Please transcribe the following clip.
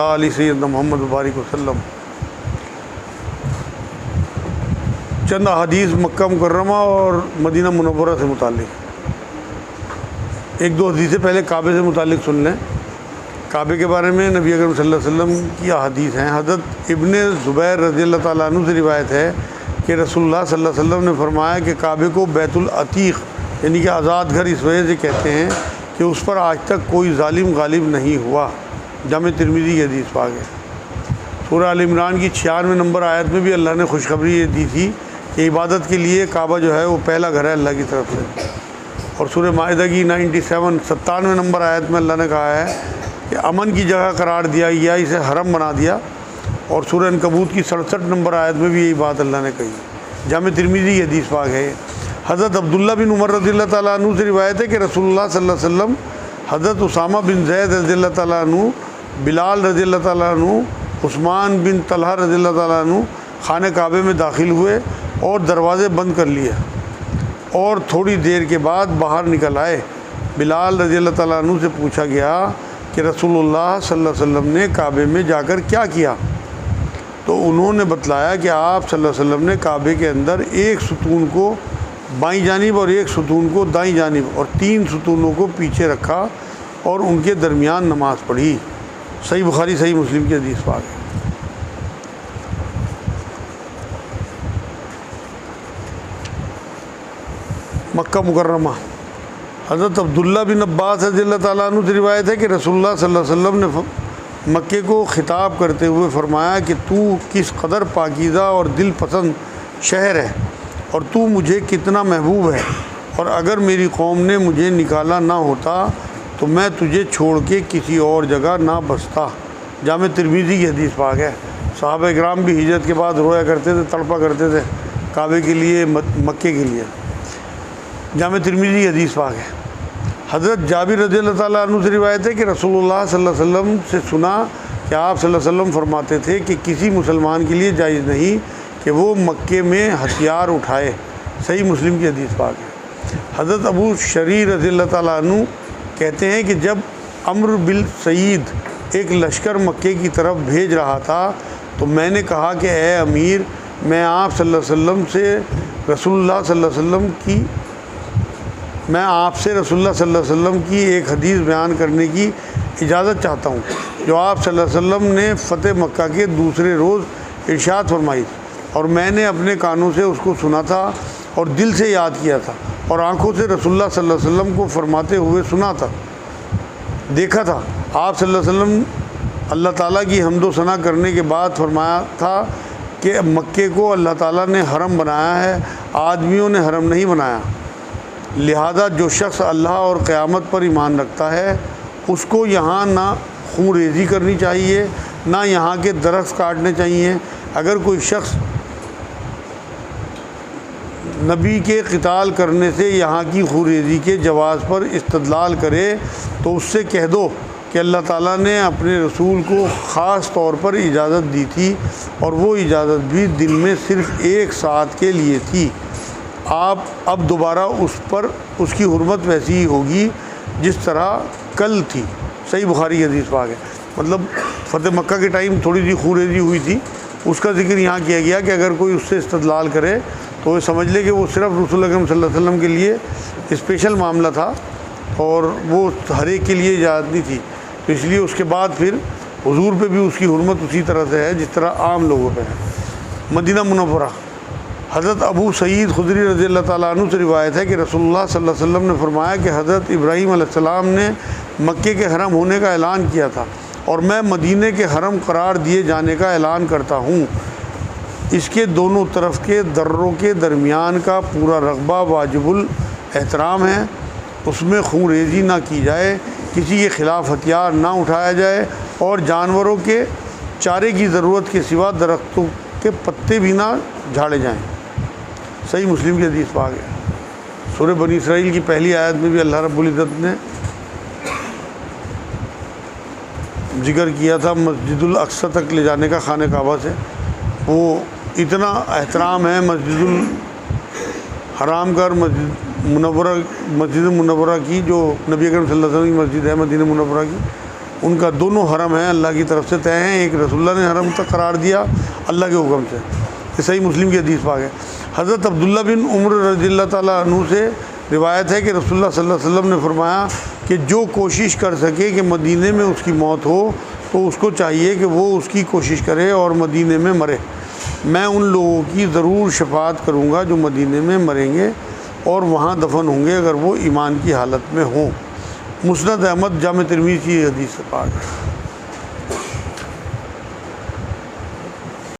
علی سیدنا محمد مبارک وسلم۔ چند احادیث مکہ مکرمہ اور مدینہ منورہ سے متعلق، ایک دو حدیثیں پہلے کعبے سے متعلق سن لیں۔ کعبے کے بارے میں نبی اکرم صلی اللہ علیہ وسلم کی احادیث ہیں۔ حضرت ابن زبیر رضی اللہ تعالیٰ عنہ سے روایت ہے کہ رسول اللہ صلی اللہ علیہ وسلم نے فرمایا کہ کعبے کو بیت العتیق یعنی کہ آزاد گھر اس وجہ سے کہتے ہیں کہ اس پر آج تک کوئی ظالم غالب نہیں ہوا۔ جامع ترمذی کی حدیث پاک ہے۔ سورہ آل عمران کی 96 نمبر آیت میں بھی اللہ نے خوشخبری یہ دی تھی کہ عبادت کے لیے کعبہ جو ہے وہ پہلا گھر ہے اللہ کی طرف سے۔ اور سورہ مائدہ کی 97 نمبر آیت میں اللہ نے کہا ہے کہ امن کی جگہ قرار دیا گیا، اسے حرم بنا دیا۔ اور سورہ عنکبوت کی 67 نمبر آیت میں بھی یہی بات اللہ نے کہی۔ جامع ترمذی کی حدیث پاک ہے۔ حضرت عبداللہ بن عمر رضی اللہ تعالیٰ عنہ سے روایت ہے کہ رسول اللہ صلی اللہ علیہ وسلم، حضرت اسامہ بن زید رضی اللہ تعالیٰ عنہ، بلال رضی اللہ تعالیٰ عنہ، عثمان بن طلحہ رضی اللہ تعالیٰ عنہ خانہ کعبے میں داخل ہوئے اور دروازے بند کر لیے، اور تھوڑی دیر کے بعد باہر نکل آئے۔ بلال رضی اللہ تعالیٰ عنہ سے پوچھا گیا کہ رسول اللہ صلی اللہ علیہ وسلم نے کعبے میں جا کر کیا کیا؟ تو انہوں نے بتلایا کہ آپ صلی اللہ علیہ وسلم نے کعبے کے اندر ایک ستون کو بائیں جانب اور ایک ستون کو دائیں جانب اور 3 ستونوں کو پیچھے رکھا اور ان کے درمیان نماز پڑھی۔ صحیح بخاری صحیح مسلم کی حدیث پاک ہے۔ مکہ مکرمہ، حضرت عبداللہ بن عباس رضی اللہ تعالیٰ عنہ سے روایت ہے کہ رسول اللہ صلی اللہ علیہ وسلم نے مکے کو خطاب کرتے ہوئے فرمایا کہ تو کس قدر پاکیزہ اور دل پسند شہر ہے، اور تو مجھے کتنا محبوب ہے، اور اگر میری قوم نے مجھے نکالا نہ ہوتا تو میں تجھے چھوڑ کے کسی اور جگہ نہ بستا۔ جامع ترمذی کی حدیث پاک ہے۔ صحابہ اکرام بھی ہجرت کے بعد رویا کرتے تھے، تڑپا کرتے تھے کعبے کے لیے، مکے کے لیے۔ جامع ترمذی کی حدیث پاک ہے۔ حضرت جابر رضی اللہ تعالیٰ عنہ سے روایت ہے کہ رسول اللہ صلی اللہ علیہ وسلم سے سنا کہ آپ صلی اللہ علیہ وسلم فرماتے تھے کہ کسی مسلمان کے لیے جائز نہیں کہ وہ مکے میں ہتھیار اٹھائے۔ صحیح مسلم کی حدیث پاک ہے۔ حضرت ابو شریح رضی اللہ تعالیٰ عنہ کہتے ہیں کہ جب عمرو بن سعید ایک لشکر مکے کی طرف بھیج رہا تھا تو میں نے کہا کہ اے امیر، میں آپ سے رسول اللہ صلی اللہ علیہ وسلم کی ایک حدیث بیان کرنے کی اجازت چاہتا ہوں جو آپ صلی اللہ علیہ وسلم نے فتح مکہ کے دوسرے روز ارشاد فرمائی، اور میں نے اپنے کانوں سے اس کو سنا تھا اور دل سے یاد کیا تھا، اور آنکھوں سے رسول اللہ صلی اللہ علیہ وسلم کو فرماتے ہوئے سنا تھا، دیکھا تھا۔ آپ صلی اللہ علیہ وسلم اللہ تعالیٰ کی حمد و ثنا کرنے کے بعد فرمایا تھا کہ مکے کو اللہ تعالیٰ نے حرم بنایا ہے، آدمیوں نے حرم نہیں بنایا، لہذا جو شخص اللہ اور قیامت پر ایمان رکھتا ہے اس کو یہاں نہ خون ریزی کرنی چاہیے، نہ یہاں کے درخت کاٹنے چاہیے۔ اگر کوئی شخص نبی کے قتال کرنے سے یہاں کی خون ریزی کے جواز پر استدلال کرے تو اس سے کہہ دو کہ اللہ تعالیٰ نے اپنے رسول کو خاص طور پر اجازت دی تھی، اور وہ اجازت بھی دن میں صرف 1 ساعت کے لیے تھی۔ اب دوبارہ اس پر اس کی حرمت ویسی ہی ہوگی جس طرح کل تھی۔ صحیح بخاری کی حدیث پاک ہے۔ مطلب فتح مکہ کے ٹائم تھوڑی سی خون ریزی ہوئی تھی، اس کا ذکر یہاں کیا گیا کہ اگر کوئی اس سے استدلال کرے تو یہ سمجھ لے کہ وہ صرف رسول اکرم صلی اللہ علیہ وسلم کے لیے اسپیشل معاملہ تھا اور وہ ہر ایک کے لیے اجازت نہیں تھی، تو اس لیے اس کے بعد پھر حضور پہ بھی اس کی حرمت اسی طرح سے ہے جس طرح عام لوگوں پہ ہے۔ مدینہ منورہ، حضرت ابو سعید خدری رضی اللہ تعالیٰ عنہ سے روایت ہے کہ رسول اللہ صلی اللہ علیہ وسلم نے فرمایا کہ حضرت ابراہیم علیہ السلام نے مکے کے حرم ہونے کا اعلان کیا تھا، اور میں مدینے کے حرم قرار دیے جانے کا اعلان کرتا ہوں۔ اس کے دونوں طرف کے دروں کے درمیان کا پورا رقبہ واجب الاحترام ہے، اس میں خون ریزی نہ کی جائے، کسی کے خلاف ہتھیار نہ اٹھایا جائے، اور جانوروں کے چارے کی ضرورت کے سوا درختوں کے پتے بھی نہ جھاڑے جائیں۔ صحیح مسلم کی حدیث پاک ہے۔ سورہ بنی اسرائیل کی پہلی آیت میں بھی اللہ رب العزت نے ذکر کیا تھا مسجد الاقصی تک لے جانے کا خانہ کعبہ سے۔ وہ اتنا احترام ہے مسجد الحرام کا اور مسجد منورہ کی، جو نبی اکرم صلی اللہ علیہ وسلم کی مسجد ہے مدینہ منورہ کی، ان کا دونوں حرم ہیں اللہ کی طرف سے طے ہیں، ایک رسول اللہ نے حرم تک قرار دیا اللہ کے حکم سے، یہ صحیح مسلم کی حدیث پاک ہے۔ حضرت عبداللہ بن عمر رضی اللہ تعالیٰ عنہ سے روایت ہے کہ رسول اللہ صلی اللہ علیہ وسلم نے فرمایا کہ جو کوشش کر سکے کہ مدینے میں اس کی موت ہو تو اس کو چاہیے کہ وہ اس کی کوشش کرے اور مدینے میں مرے، میں ان لوگوں کی ضرور شفاعت کروں گا جو مدینے میں مریں گے اور وہاں دفن ہوں گے اگر وہ ایمان کی حالت میں ہوں۔ مسند احمد جامع ترمذی کی حدیث سے پاک ہے۔